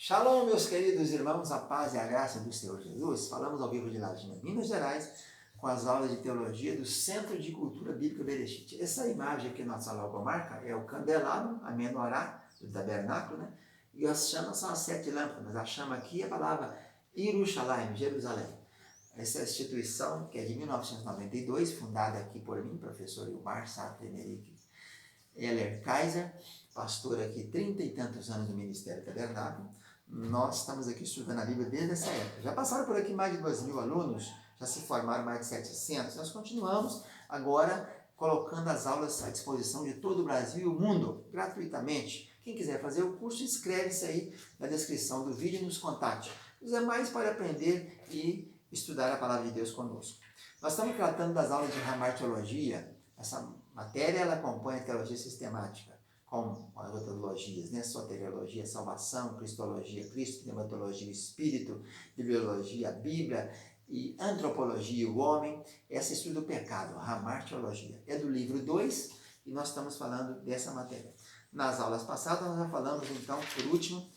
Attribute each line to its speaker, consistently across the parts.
Speaker 1: Shalom, meus queridos irmãos, a paz e a graça do Senhor Jesus. Falamos ao vivo de Latina, Minas Gerais, com as aulas de teologia do Centro de Cultura Bíblica Bereshit. Essa imagem aqui na nossa logomarca é o candelabro, a menorá do tabernáculo, né? E as chamas são as 7 lâmpadas. A chama aqui é a palavra Yerushalayim, Jerusalém. Essa instituição, que é de 1992, fundada aqui por mim, professor Ilmar Sarteneric Eller Kaiser, pastor aqui 30 e tantos anos do Ministério Tabernáculo. Nós estamos aqui estudando a Bíblia desde essa época. Já passaram por aqui mais de 2.000 alunos, já se formaram mais de 700. Nós continuamos agora colocando as aulas à disposição de todo o Brasil e o mundo, gratuitamente. Quem quiser fazer o curso, inscreve-se aí na descrição do vídeo e nos contate. Os demais para aprender e estudar a Palavra de Deus conosco. Nós estamos tratando das aulas de Hamartiologia. Essa matéria ela acompanha a teologia sistemática, com as outras logias, né? Soteriologia, salvação, cristologia, Cristo, pneumatologia, espírito, bibliologia, a Bíblia e antropologia, o homem. Essa estuda o pecado, a Hamartiologia. É do livro 2 e nós estamos falando dessa matéria. Nas aulas passadas nós já falamos, então, por último,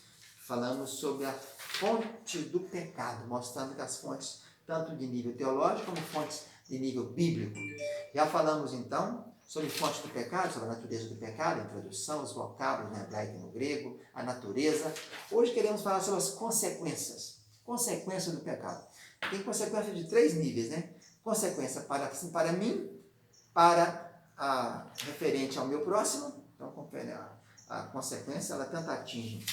Speaker 1: falamos sobre a fonte do pecado, mostrando que as fontes, tanto de nível teológico como fontes de nível bíblico. Já falamos, então, sobre fontes do pecado, sobre a natureza do pecado, a introdução, os vocábulos no hebraico e no grego, a natureza. Hoje queremos falar sobre as consequências do pecado. Tem consequência de 3 níveis, né? Consequência para mim, referente ao meu próximo. Então, a consequência, ela tanto atinge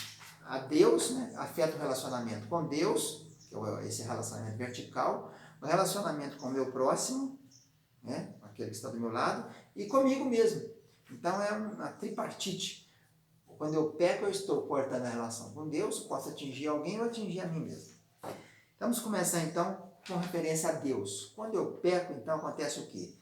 Speaker 1: a Deus, né? Afeta o relacionamento com Deus, que é esse relacionamento vertical, o relacionamento com o meu próximo, né? Aquele que está do meu lado, e comigo mesmo. Então é uma tripartite. Quando eu peco, eu estou cortando a relação com Deus, posso atingir alguém ou atingir a mim mesmo. Vamos começar então com referência a Deus. Quando eu peco, então acontece o quê?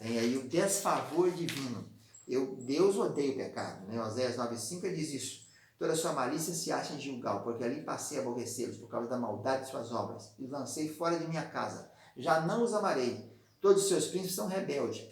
Speaker 1: Tem aí o desfavor divino. Deus odeia o pecado, né? Oséias 9,5 diz isso. Toda sua malícia se acha em Gilgal, porque ali passei a aborrecê-los por causa da maldade de suas obras, e os lancei fora de minha casa. Já não os amarei. Todos os seus príncipes são rebeldes.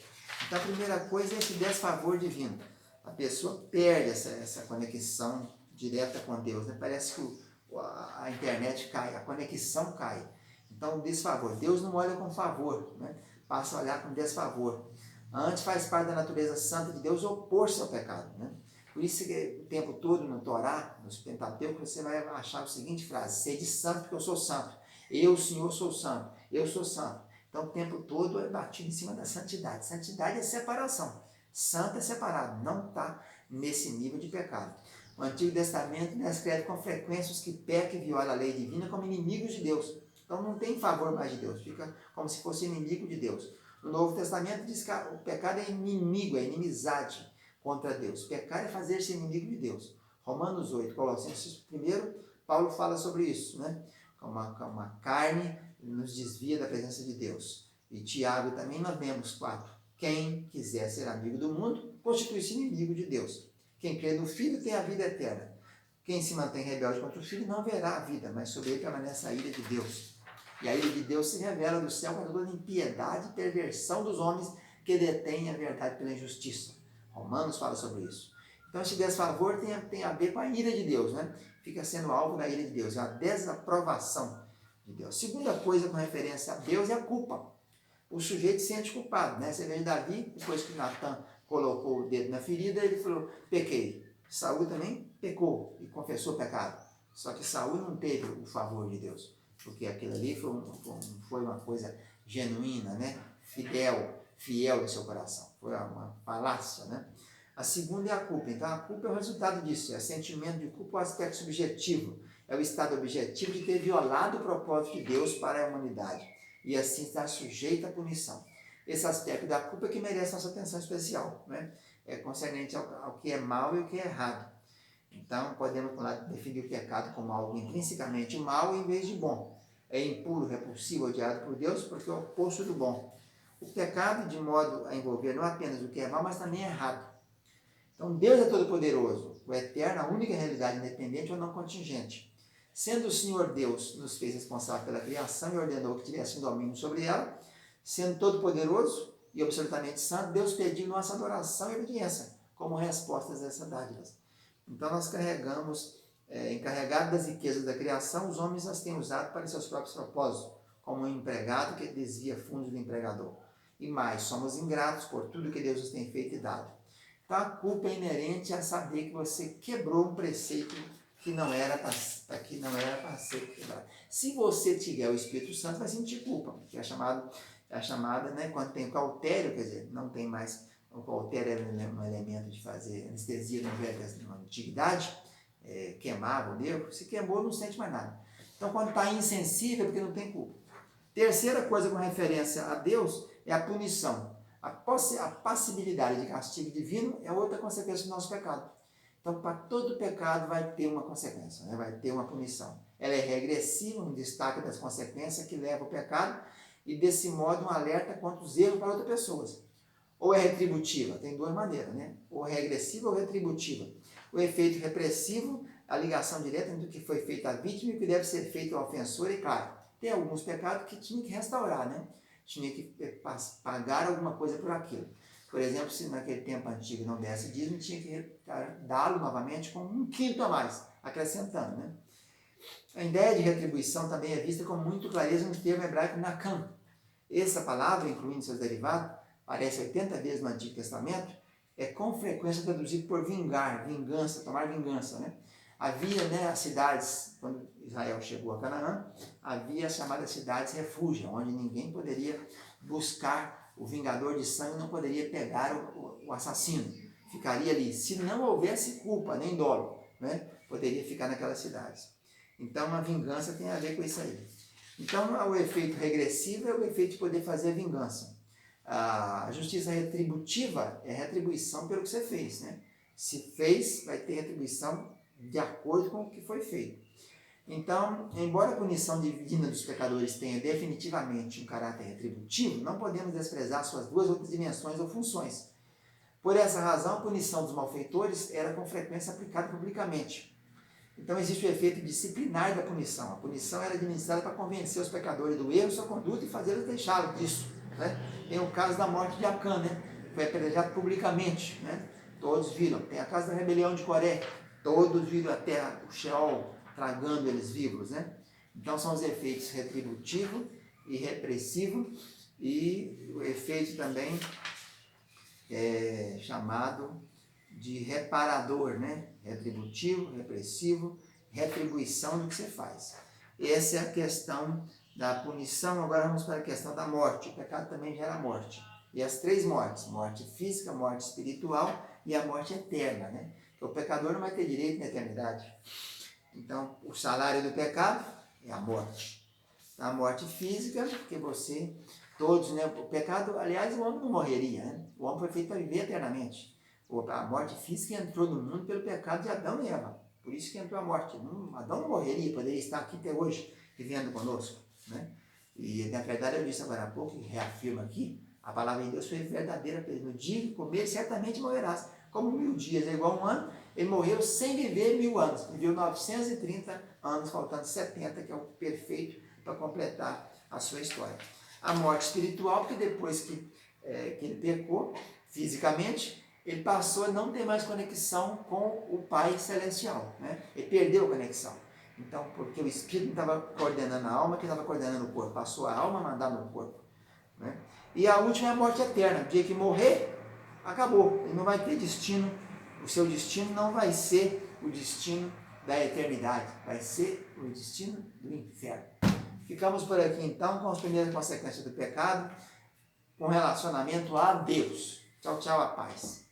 Speaker 1: Então a primeira coisa é esse desfavor divino. A pessoa perde essa conexão direta com Deus, né? Parece que a internet cai, a conexão cai. Então, desfavor. Deus não olha com favor, né? Passa a olhar com desfavor. Antes faz parte da natureza santa de Deus opor-se ao pecado, né? Por isso que o tempo todo no Torá, nos Pentateucos, você vai achar a seguinte frase: sede santo porque eu sou santo. Eu, Senhor, sou santo. Eu sou santo. Então o tempo todo é batido em cima da santidade. Santidade é separação. Santo é separado, não está nesse nível de pecado. O Antigo Testamento descreve com frequência os que pecam e violam a lei divina como inimigos de Deus. Então não tem favor mais de Deus, fica como se fosse inimigo de Deus. No Novo Testamento diz que o pecado é inimigo, é inimizade contra Deus. Pecar é fazer-se inimigo de Deus. Romanos 8, Colossenses 1, Paulo fala sobre isso, né? Como uma carne nos desvia da presença de Deus. E Tiago também nós vemos 4. Quem quiser ser amigo do mundo, constitui-se inimigo de Deus. Quem crê no Filho tem a vida eterna. Quem se mantém rebelde contra o Filho não verá a vida, mas sobre ele permanece a ira de Deus. E a ira de Deus se revela do céu contra toda impiedade e perversão dos homens que detêm a verdade pela injustiça. Romanos fala sobre isso. Então esse desfavor tem a ver com a ira de Deus, né? Fica sendo alvo da ira de Deus, é a desaprovação de Deus. Segunda coisa com referência a Deus é a culpa. O sujeito se sente culpado, né? Você vê Davi, depois que Natan colocou o dedo na ferida, ele falou: pequei. Saul também pecou e confessou o pecado. Só que Saul não teve o favor de Deus, porque aquilo ali foi uma coisa genuína, né? Fiel do seu coração. Foi uma falácia, né? A segunda é a culpa. Então a culpa é o resultado disso, é sentimento de culpa, o aspecto subjetivo. É o estado objetivo de ter violado o propósito de Deus para a humanidade e assim estar sujeito à punição. Esse aspecto da culpa é que merece nossa atenção especial, né? É concernente ao que é mal e o que é errado. Então podemos definir o pecado como algo intrinsecamente mal em vez de bom. É impuro, repulsivo, odiado por Deus porque é o oposto do bom. O pecado de modo a envolver não apenas o que é mal, mas também é errado. Então Deus é todo-poderoso, o eterno, a única realidade independente ou não contingente. Sendo o Senhor Deus nos fez responsável pela criação e ordenou que tivesse um domínio sobre ela, sendo todo-poderoso e absolutamente santo, Deus pediu nossa adoração e obediência como respostas a essa dádiva. Então nós carregamos encarregado das riquezas da criação, os homens as têm usado para seus próprios propósitos, como um empregado que desvia fundos do empregador. E mais, somos ingratos por tudo que Deus nos tem feito e dado. Então a culpa é inerente a saber que você quebrou um preceito que não era para ser quebrado. Se você tiver o Espírito Santo, vai sentir culpa, que é a chamada, né, quando tem o cautério, quer dizer, não tem mais, o cautério era um elemento de fazer anestesia na antiguidade, queimava o nervo, se queimou não sente mais nada. Então quando está insensível é porque não tem culpa. Terceira coisa com referência a Deus é a punição. A passibilidade de castigo divino é outra consequência do nosso pecado. Então, para todo pecado vai ter uma consequência, né? Vai ter uma punição. Ela é regressiva, um destaque das consequências que leva ao pecado e, desse modo, um alerta contra os erros para outras pessoas. Ou é retributiva, tem duas maneiras, né? Ou regressiva ou retributiva. O efeito repressivo, a ligação direta entre o que foi feito à vítima e o que deve ser feito ao ofensor, e claro, tem alguns pecados que tinha que restaurar, né? Tinha que pagar alguma coisa por aquilo. Por exemplo, se naquele tempo antigo não desse dízimo, tinha que dá-lo novamente com 1/5 a mais, acrescentando, né? A ideia de retribuição também é vista com muito clareza no termo hebraico nakam. Essa palavra, incluindo seus derivados, aparece 80 vezes no Antigo Testamento, é com frequência traduzido por vingar, vingança, tomar vingança, né? Havia, né, as cidades, quando Israel chegou a Canaã, havia as chamadas cidades refúgio, onde ninguém poderia buscar o vingador de sangue, não poderia pegar o assassino. Ficaria ali. Se não houvesse culpa, nem dolo, né, poderia ficar naquelas cidades. Então, a vingança tem a ver com isso aí. Então, o efeito regressivo é o efeito de poder fazer a vingança. A justiça retributiva é retribuição pelo que você fez, né? Se fez, vai ter retribuição de acordo com o que foi feito. Então, embora a punição divina dos pecadores tenha definitivamente um caráter retributivo, não podemos desprezar suas duas outras dimensões ou funções. Por essa razão, a punição dos malfeitores era com frequência aplicada publicamente. Então, existe o efeito disciplinar da punição. A punição era administrada para convencer os pecadores do erro, sua conduta e fazê-los deixá-lo disso, né? Tem o caso da morte de Acã, né? Foi apedrejado publicamente, né? Todos viram. Tem a caso da rebelião de Coré. Todos viram até o Sheol tragando eles vivos, né? Então são os efeitos retributivo e repressivo, e o efeito também chamado de reparador, né? Retributivo, repressivo, retribuição do que você faz. Essa é a questão da punição. Agora vamos para a questão da morte. O pecado também gera morte. E as três mortes: morte física, morte espiritual e a morte eterna, né? O pecador não vai ter direito na eternidade. Então, o salário do pecado é a morte. A morte física, porque todos, né? O pecado, aliás, o homem não morreria, né? O homem foi feito para viver eternamente. A morte física entrou no mundo pelo pecado de Adão e Eva. Por isso que entrou a morte. Adão não morreria, poderia estar aqui até hoje, vivendo conosco, né? E, na verdade, eu disse agora há pouco, e reafirmo aqui, a palavra de Deus foi verdadeira para ele. No dia que comer, certamente morrerás. Como 1000 dias é igual a 1 ano, ele morreu sem viver 1000 anos. Viveu 930 anos, faltando 70, que é o perfeito para completar a sua história. A morte espiritual, porque depois que ele pecou fisicamente, ele passou a não ter mais conexão com o Pai Celestial, né? Ele perdeu a conexão. Então, porque o Espírito não estava coordenando a alma, que estava coordenando o corpo. Passou a alma a mandar no corpo, né? E a última é a morte eterna. No dia que morrer, acabou. Ele não vai ter destino. O seu destino não vai ser o destino da eternidade. Vai ser o destino do inferno. Ficamos por aqui, então, com as primeiras consequências do pecado, com relacionamento a Deus. Tchau, tchau, a paz.